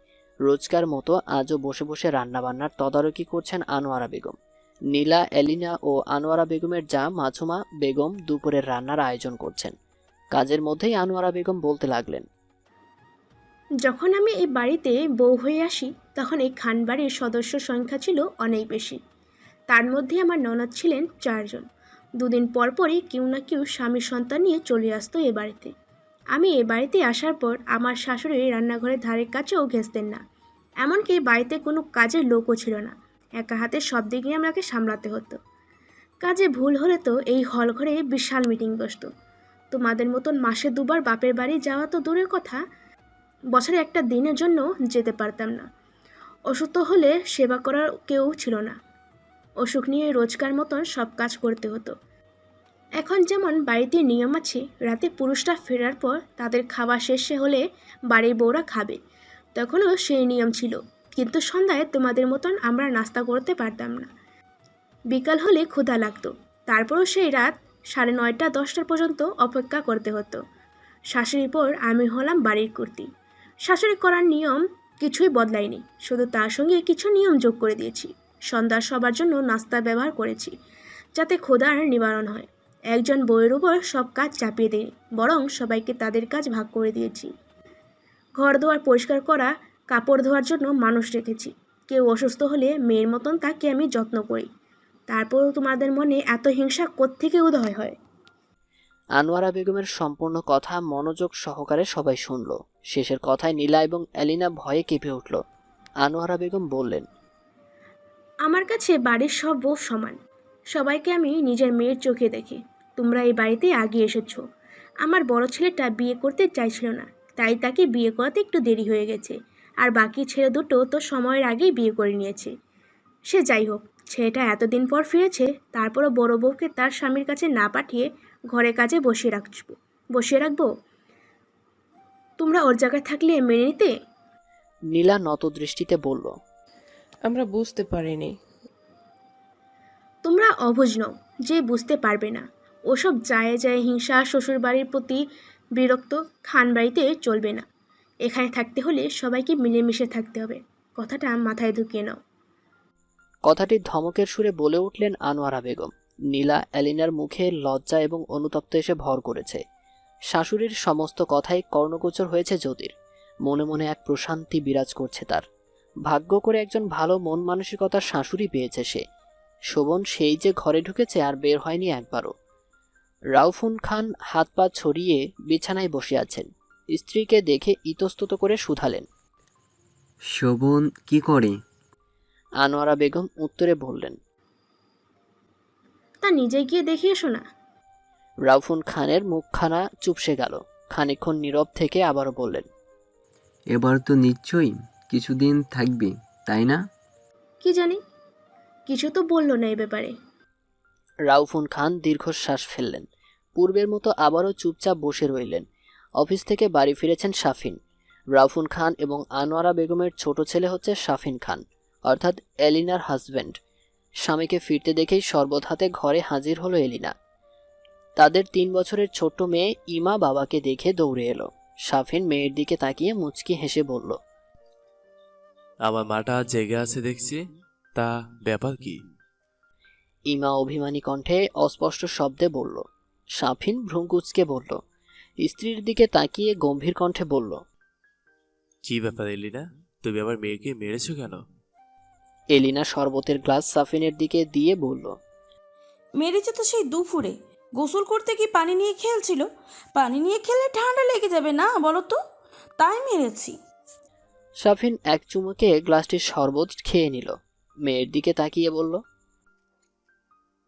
রোজকার মতো আজও বসে বসে রান্নাবান্নার তদারকি করছেন আনোয়ারা বেগম। নীলা, এলিনা ও আনোয়ারা বেগমের যা মাছুমা বেগম দুপুরের রান্নার আয়োজন করছেন। কাজের মধ্যেই আনোয়ারা বেগম বলতে লাগলেন, যখন আমি এই বাড়িতে বউ হয়ে আসি তখন এই খানবাড়ির সদস্য সংখ্যা ছিল অনেক বেশি। তার মধ্যে আমার ননদ ছিলেন 4 জন। দুদিন পর পরই কেউ না কেউ স্বামীর সন্তান নিয়ে চলে আসতো এ বাড়িতে। আমি এ বাড়িতে আসার পর আমার শাশুড়ি রান্নাঘরের ধারে কাছেও ঘেঁষতেন না, এমনকি বাড়িতে কোনো কাজের লোকও ছিল না। একা হাতে সব দিকে আমাকে সামলাতে হতো। কাজে ভুল হলে তো এই হল ঘরে বিশাল মিটিং বসতো। তোমাদের মতন মাসে 2 বার বাপের বাড়ি যাওয়া তো দূরের কথা, বছরে একটা দিনের জন্য যেতে পারতাম না। অসুস্থ হলে সেবা করার কেউ ছিল না। অসুখ নিয়ে রোজকার মতন সব কাজ করতে হতো। এখন যেমন বাড়িতে নিয়ম আছে, রাতে পুরুষরা ফেরার পর তাদের খাওয়া শেষে হলে বাড়ির বউরা খাবে, তখনও সেই নিয়ম ছিল, কিন্তু সন্ধ্যায় তোমাদের মতন আমরা নাস্তা করতে পারতাম না। বিকাল হলে ক্ষুধা লাগতো, তারপরও সেই রাত 9:30-10টা পর্যন্ত অপেক্ষা করতে হতো। শাশুড়ির পর আমি হলাম বাড়ির কর্ত্রী। শাশুড়ি করার নিয়ম কিছুই বদলায়নি, শুধু তার সঙ্গে কিছু নিয়ম যোগ করে দিয়েছি। সন্ধ্যার সবার জন্য নাস্তা ব্যবহার করেছি, যাতে ক্ষুধার নিবারণ হয়। একজন বউয়ের উপর সব কাজ চাপিয়ে দিই, বরং সবাইকে তাদের কাজ ভাগ করে দিয়েছি। ঘর ধোয়ার, পরিষ্কার করা, কাপড় ধোয়ার জন্য মানুষ রেখেছি। কেউ অসুস্থ হলে মেয়ের মতন তাকে আমি যত্ন করি। তারপরও তোমাদের মনে এত হিংসা কোত্থেকে উদয় হয়? আনোয়ারা বেগমের সম্পূর্ণ কথা মনোযোগ সহকারে সবাই শুনল। শেষের কথায় নীলা এবং এলিনা ভয়ে কেঁপে উঠল। আনোয়ারা বেগম বললেন, আমার কাছে বাড়ির সব বউ সমান। সবাইকে আমি নিজের মেয়ের চোখে দেখি। তোমরা এই বাড়িতে আগে এসেছো। আমার বড় ছেলেটা বিয়ে করতে চাইছিল না, তাই তাকে বিয়ে করাতে একটু দেরি হয়ে গেছে। আর বাকি ছেলে দুটো তো সময়ের আগেই বিয়ে করে নিয়েছে। সে যাই হোক, ছেলেটা এতদিন পর ফিরেছে, তারপরও বড় বউকে তার স্বামীর কাছে না পাঠিয়ে ঘরে কাজে বসিয়ে রাখবো? তোমরা ওর জায়গায় থাকলে মেনে নিতে? নীলা নত দৃষ্টিতে বলল, আমরা বুঝতে পারিনি। তোমরা অবুঝ নও যে বুঝতে পারবে না। ওসব যায় যায় হিংসা, শ্বশুরবাড়ির প্রতি বিরক্ত খান বাড়িতে চলবে না। এখানে থাকতে হলে সবাইকে মিলেমিশে থাকতে হবে। কথাটা মাথায় ঢুকিয়ে নাও। কথাটি ধমকের সুরে বলে উঠলেন আনোয়ারা বেগম। নীলা এলিনার মুখে লজ্জা এবং অনুতপ্ত এসে ভর করেছে। শাশুড়ির সমস্ত কথাই কর্ণগোচর হয়েছে জ্যোতির। মনে মনে এক প্রশান্তি বিরাজ করছে তার। ভাগ্য করে একজন ভালো মন মানসিকতার শাশুড়ি পেয়েছে সে। শোভন সেই যে ঘরে ঢুকেছে আর বের হয়নি একবারও। রাউফুন খান হাত পা ছড়িয়ে বিছানায় বসে আছেন। স্ত্রীকে দেখে ইতস্তত করে শুধালেন। শোভন কি করে? আনোয়ারা বেগম উত্তরে বললেন, তা নিজে গিয়ে দেখে এসো না। রাউফুন খানের মুখখানা চুপসে গেল। খানিকক্ষণ নীরব থেকে আবারও বললেন, এবার তো নিশ্চয়ই কিছুদিন থাকবি, তাই না? কি জানি, কিছু তো বললো না এই ব্যাপারে। রাউফুন খান দীর্ঘশ্বাস ফেললেন। পূর্বের মতো আবারও চুপচাপ বসে রইলেন। অফিস থেকে বাড়ি ফিরেছেন শাফিন। রাউফুন খান এবং আনোয়ারা বেগমের ছোট ছেলে হচ্ছে শাফিন খান, অর্থাৎ এলিনার হাজব্যান্ড। স্বামীকে ফিরতে দেখেই শরবত হাতে ঘরে হাজির হলো এলিনা। তাদের 3 বছরের ছোট্ট মেয়ে ইমা বাবাকে দেখে দৌড়ে এলো। শাফিন মেয়ের দিকে তাকিয়ে মুচকি হেসে বলল, আমার মাটা জেগে আছে দেখছি, তা ব্যাপার কি? ইমা অভিমানী কণ্ঠে অস্পষ্ট শব্দে বলল। শাফিন ভ্রুকুঁচকে বলল। স্ত্রীর দিকে তাকিয়ে গম্ভীর কণ্ঠে বলল, কি ব্যাপার এলিনা, তুমি আমার মেয়েকে মেরেছো কেন? এলিনা শরবতের গ্লাস সাফিনের দিকে দিয়ে বলল, মেরেছে তো সেই দুপুরে। গোসল করতে কি পানি নিয়ে খেলছিল? পানি নিয়ে খেলে ঠান্ডা লেগে যাবে না বলো তো, তাই মেরেছি। শাফিন এক চুমুকে গ্লাসটির শরবত খেয়ে নিল। মেয়ের দিকে তাকিয়ে বলল,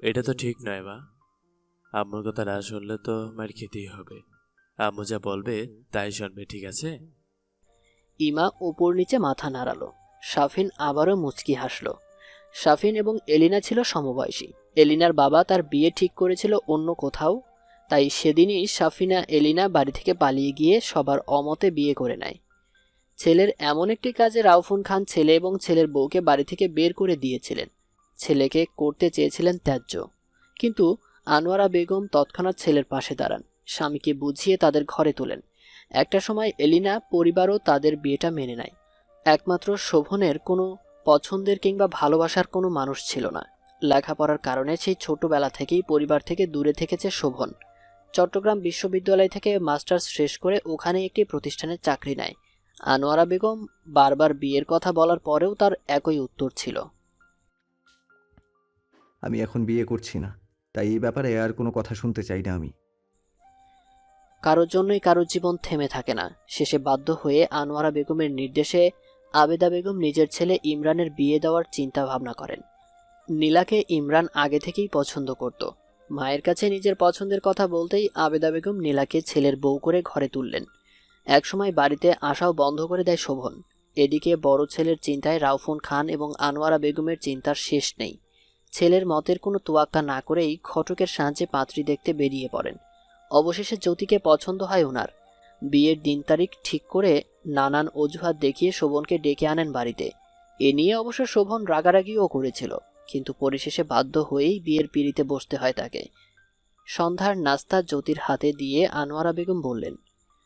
এটা তো ঠিক নয় মা। আম্মুর কথা না শুনলে তো মার খেতেই হবে। আম্মু যা বলবে তাই শুনবে, ঠিক আছে? ইমা উপর নিচে মাথা নাড়ালো। শাফিন আবারও মুচকি হাসল। শাফিন এবং এলিনা ছিল সমবয়সী। এলিনার বাবা তার বিয়ে ঠিক করেছিল অন্য কোথাও, তাই সেদিনই শাফিনা এলিনা বাড়ি থেকে পালিয়ে গিয়ে সবার অমতে বিয়ে করে নেয়। ছেলের এমন একটি কাজে রাউফুন খান ছেলে এবং ছেলের বউকে বাড়ি থেকে বের করে দিয়েছিলেন। ছেলেকে করতে চেয়েছিলেন ত্যায্য, কিন্তু আনোয়ারা বেগম তৎক্ষণাৎ ছেলের পাশে দাঁড়ান, স্বামীকে বুঝিয়ে তাদের ঘরে তোলেন। একটা সময় এলিনা পরিবারও তাদের বিয়েটা মেনে নেয়। একমাত্র শোভনের কোনো পছন্দের কিংবা ভালোবাসার কোনো মানুষ ছিল না। লেখাপড়ার কারণে সেই ছোটবেলা থেকেই পরিবার থেকে দূরে থেকেছে শোভন। চট্টগ্রাম বিশ্ববিদ্যালয় থেকে মাস্টার্স শেষ করে ওখানে একটি প্রতিষ্ঠানে চাকরি নেয়। আনোয়ারা বেগম বারবার বিয়ের কথা বলার পরেও তার একই উত্তর ছিল, আমি এখন বিয়ে করছি না, তাই এই ব্যাপারে আর কোনো কথা শুনতে চাই না আমি। কারোর জন্যই কারোর জীবন থেমে থাকে না। শেষে বাধ্য হয়ে আনোয়ারা বেগমের নির্দেশে আবেদা বেগম নিজের ছেলে ইমরানের বিয়ে দেওয়ার চিন্তা ভাবনা করেন। নীলাকে ইমরান আগে থেকেই পছন্দ করত। মায়ের কাছে নিজের পছন্দের কথা বলতেই আবেদা বেগম নীলাকে ছেলের বউ করে ঘরে তুললেন। একসময় বাড়িতে আসাও বন্ধ করে দেয় শোভন। এদিকে বড় ছেলের চিন্তায় রাউফুন খান এবং আনোয়ারা বেগমের চিন্তার শেষ নেই। ছেলের মতের কোনো তোয়াক্কা না করেই ঘটকের সাহায্যে পাত্রী দেখতে বেরিয়ে পড়েন। অবশেষে জ্যোতিকে পছন্দ হয় ওনার। বিয়ের দিন তারিখ ঠিক করে নানান অজুহাত দেখিয়ে শোভনকে ডেকে আনেন বাড়িতে। এ নিয়ে অবশ্য শোভন রাগারাগিও করেছিল, কিন্তু পরিশেষে বাধ্য হয়েই বিয়ের পিঁড়িতে বসতে হয় তাকে। সন্ধ্যার নাস্তা জ্যোতির হাতে দিয়ে আনোয়ারা বেগম বললেন,